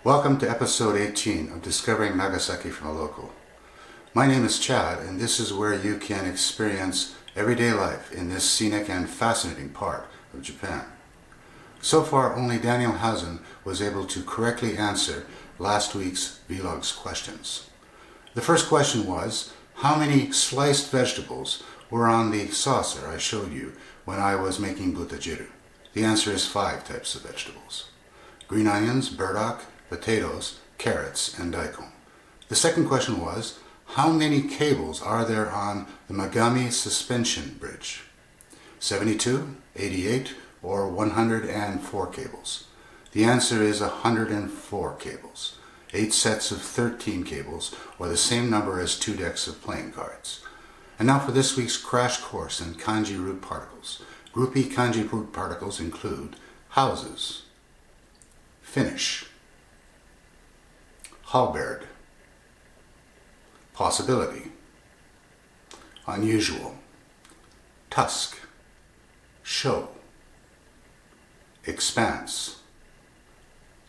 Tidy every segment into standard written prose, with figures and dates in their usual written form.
Welcome to episode 18 of Discovering Nagasaki from a Local. My name is Chad, and this is where you can experience everyday life in this scenic and fascinating part of Japan. So far, only Daniel Hausen was able to correctly answer last week's vlog's questions. The first question was, how many sliced vegetables were on the saucer I showed you when I was making butajiru? The answer is 5 types of vegetables: green onions, burdock, potatoes, carrots, and daikon. The second question was, how many cables are there on the Magami suspension bridge? 72, 88, or 104 cables? The answer is 104 cables. 8 sets of 13 cables, or the same number as 2 decks of playing cards. And now for this week's crash course in kanji root particles. Group E kanji root particles include houses, finish, halberd, possibility, unusual, tusk, show, expanse,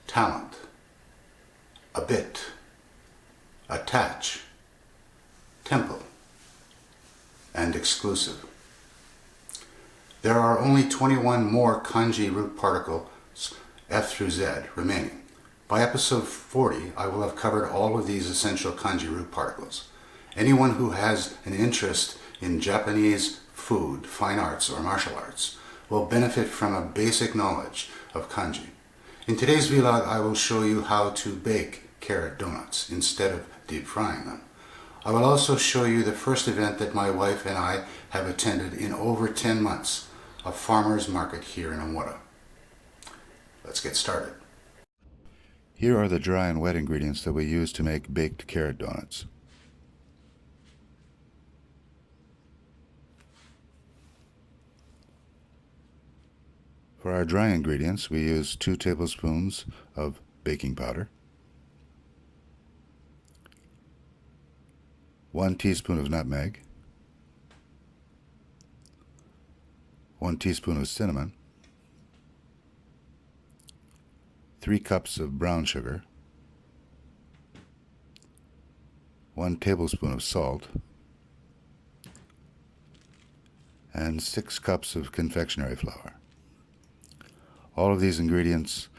talent, a bit, attach, temple, and exclusive. There are only 21 more kanji root particles F through Z remaining. By episode 40, I will have covered all of these essential kanji root particles. Anyone who has an interest in Japanese food, fine arts, or martial arts will benefit from a basic knowledge of kanji. In today's vlog, I will show you how to bake carrot donuts instead of deep frying them. I will also show you the first event that my wife and I have attended in over 10 months, a farmer's market here in Omura. Let's get started. Here are the dry and wet ingredients that we use to make baked carrot donuts. For our dry ingredients, we use 2 tablespoons of baking powder, 1 teaspoon of nutmeg, 1 teaspoon of cinnamon, 3 cups of brown sugar, 1 tablespoon of salt, and 6 cups of confectionery flour. All of these ingredients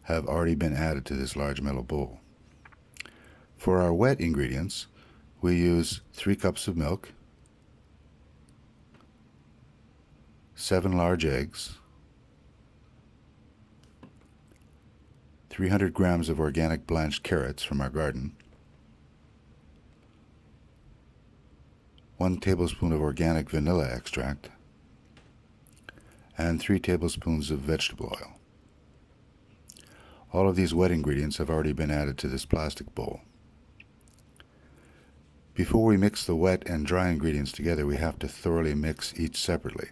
have already been added to this large metal bowl. For our wet ingredients, we use 3 cups of milk, 7 large eggs, 300 grams of organic blanched carrots from our garden, 1 tablespoon of organic vanilla extract, and 3 tablespoons of vegetable oil. All of these wet ingredients have already been added to this plastic bowl. Before we mix the wet and dry ingredients together, we have to thoroughly mix each separately.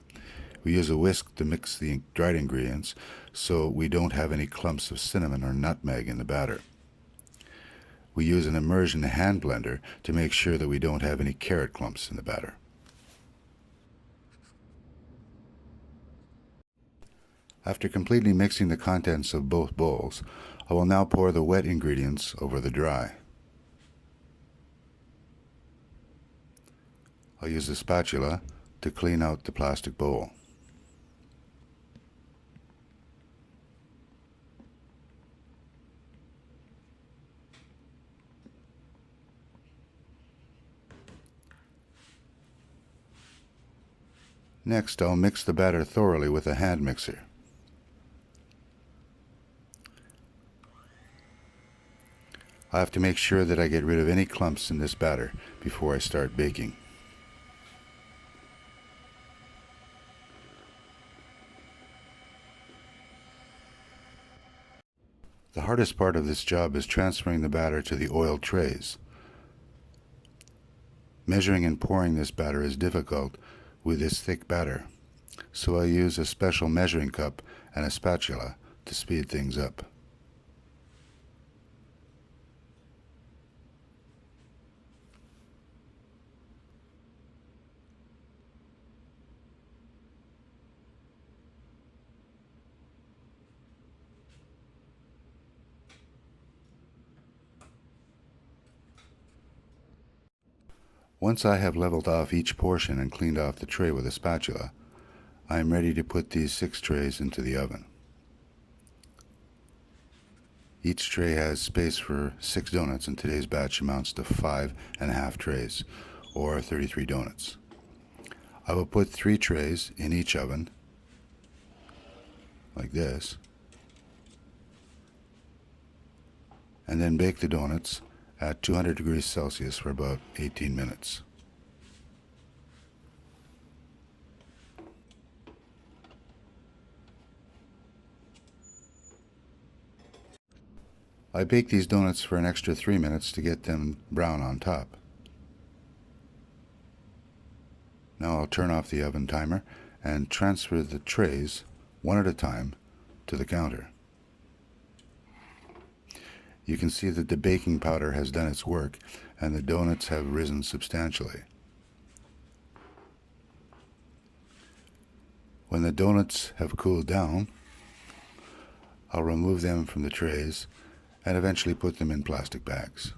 We use a whisk to mix the dried ingredients so we don't have any clumps of cinnamon or nutmeg in the batter. We use an immersion hand blender to make sure that we don't have any carrot clumps in the batter. After completely mixing the contents of both bowls, I will now pour the wet ingredients over the dry. I'll use a spatula to clean out the plastic bowl. Next, I'll mix the batter thoroughly with a hand mixer. I have to make sure that I get rid of any clumps in this batter before I start baking. The hardest part of this job is transferring the batter to the oil trays. Measuring and pouring this batter is difficult with this thick batter, so I use a special measuring cup and a spatula to speed things up. Once I have leveled off each portion and cleaned off the tray with a spatula, I am ready to put these 6 trays into the oven. Each tray has space for 6 donuts, and today's batch amounts to 5.5 trays, or 33 donuts. I will put 3 trays in each oven, like this, and then bake the donuts at 200 degrees Celsius for about 18 minutes. I bake these donuts for an extra 3 minutes to get them brown on top. Now I'll turn off the oven timer and transfer the trays, one at a time, to the counter. You can see that the baking powder has done its work and the donuts have risen substantially. When the donuts have cooled down, I'll remove them from the trays and eventually put them in plastic bags.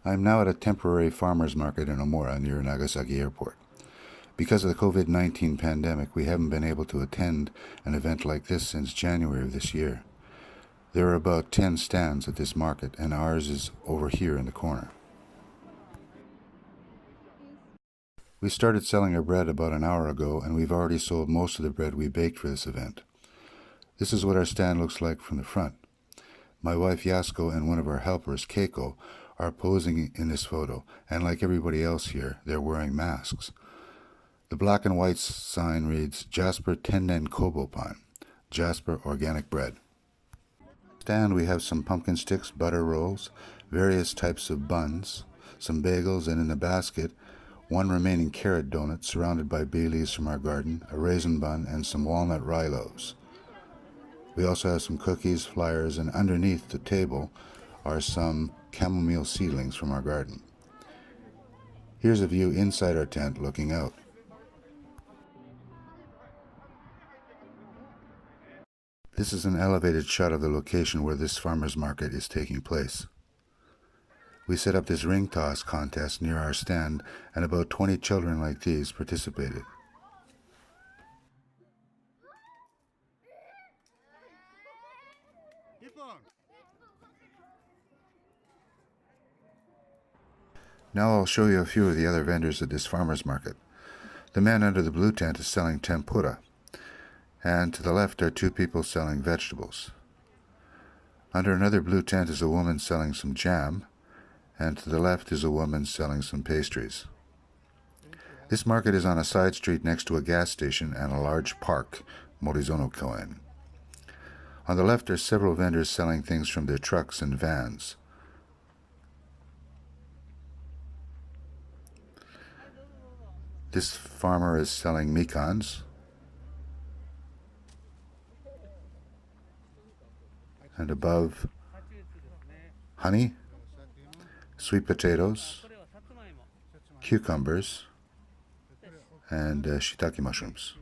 I'm now at a temporary farmers market in Omura near Nagasaki Airport. Because of the COVID-19 pandemic, we haven't been able to attend an event like this since January of this year. There are about 10 stands at this market, and ours is over here in the corner. We started selling our bread about an hour ago, and we've already sold most of the bread we baked for this event. This is what our stand looks like from the front. My wife Yasuko and one of our helpers, Keiko, are posing in this photo, and like everybody else here, they're wearing masks. The black and white sign reads Jasper Tenden Kobo Pan, Jasper Organic Bread. Stand we have some pumpkin sticks, butter rolls, various types of buns, some bagels, and in the basket, 1 remaining carrot donut surrounded by bay leaves from our garden, a raisin bun, and some walnut rye loaves. We also have some cookies, flyers, and underneath the table are some chamomile seedlings from our garden. Here's a view inside our tent looking out. This is an elevated shot of the location where this farmers market is taking place. We set up this ring toss contest near our stand, and about 20 children like these participated. Now I'll show you a few of the other vendors at this farmers market. The man under the blue tent is selling tempura, and to the left are 2 people selling vegetables. Under another blue tent is a woman selling some jam, and to the left is a woman selling some pastries. This market is on a side street next to a gas station and a large park, Morizono Koen. On the left are several vendors selling things from their trucks and vans. This farmer is selling mikans, and above, honey, sweet potatoes, cucumbers, and shiitake mushrooms.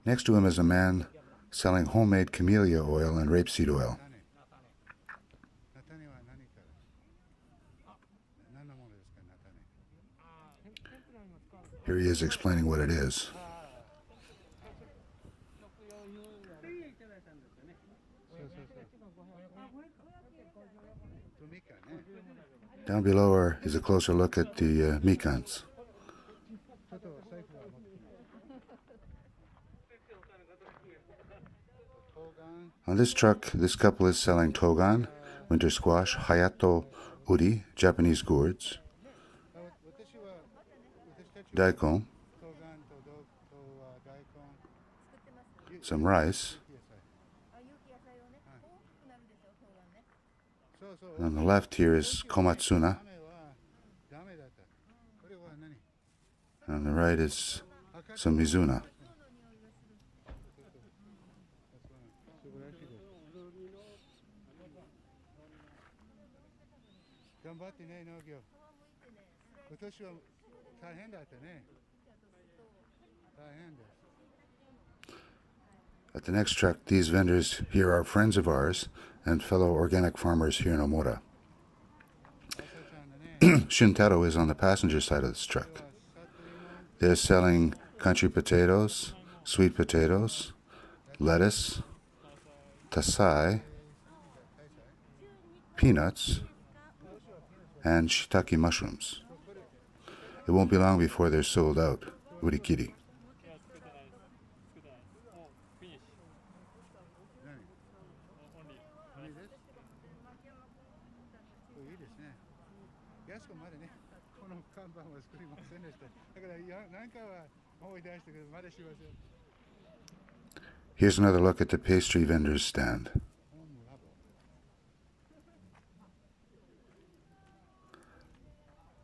Next to him is a man selling homemade camellia oil and rapeseed oil. Here he is explaining what it is. Down below is a closer look at the mikans. On this truck, this couple is selling togan, winter squash, hayato uri, Japanese gourds, daikon, some rice, and on the left here is komatsuna, and on the right is some mizuna. 頑張ってね、農業。今年は大変だったね。大変です。At the next truck, these vendors here are friends of ours and fellow organic farmers here in Omura. Shintaro is on the passenger side of this truck. They're selling country potatoes, sweet potatoes, lettuce, tasai, peanuts, and shiitake mushrooms. It won't be long before they're sold out. Urikiri. Here's another look at the pastry vendor's stand.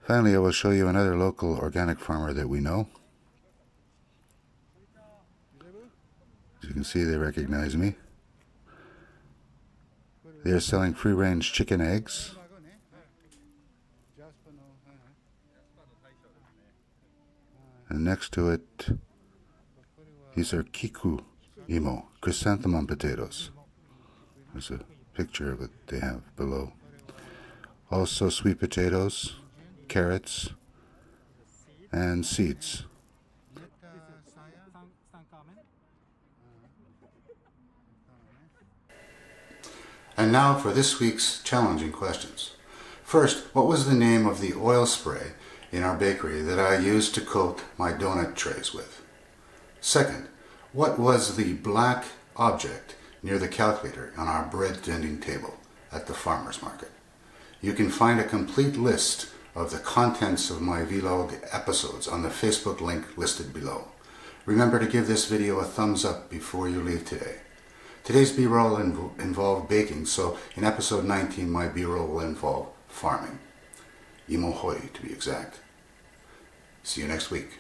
Finally, I will show you another local organic farmer that we know. As you can see, they recognize me. They are selling free-range chicken eggs, and next to it, these are kiku imo, chrysanthemum potatoes. There's a picture of it they have below. Also sweet potatoes, carrots, and seeds. And now for this week's challenging questions. First, what was the name of the oil spray in our bakery that I used to coat my donut trays with? Second, what was the black object near the calculator on our bread vending table at the farmer's market? You can find a complete list of the contents of my vlog episodes on the Facebook link listed below. Remember to give this video a thumbs up before you leave today. Today's B-roll involved baking, so in episode 19 my B-roll will involve farming. Imo hoi, to be exact. See you next week.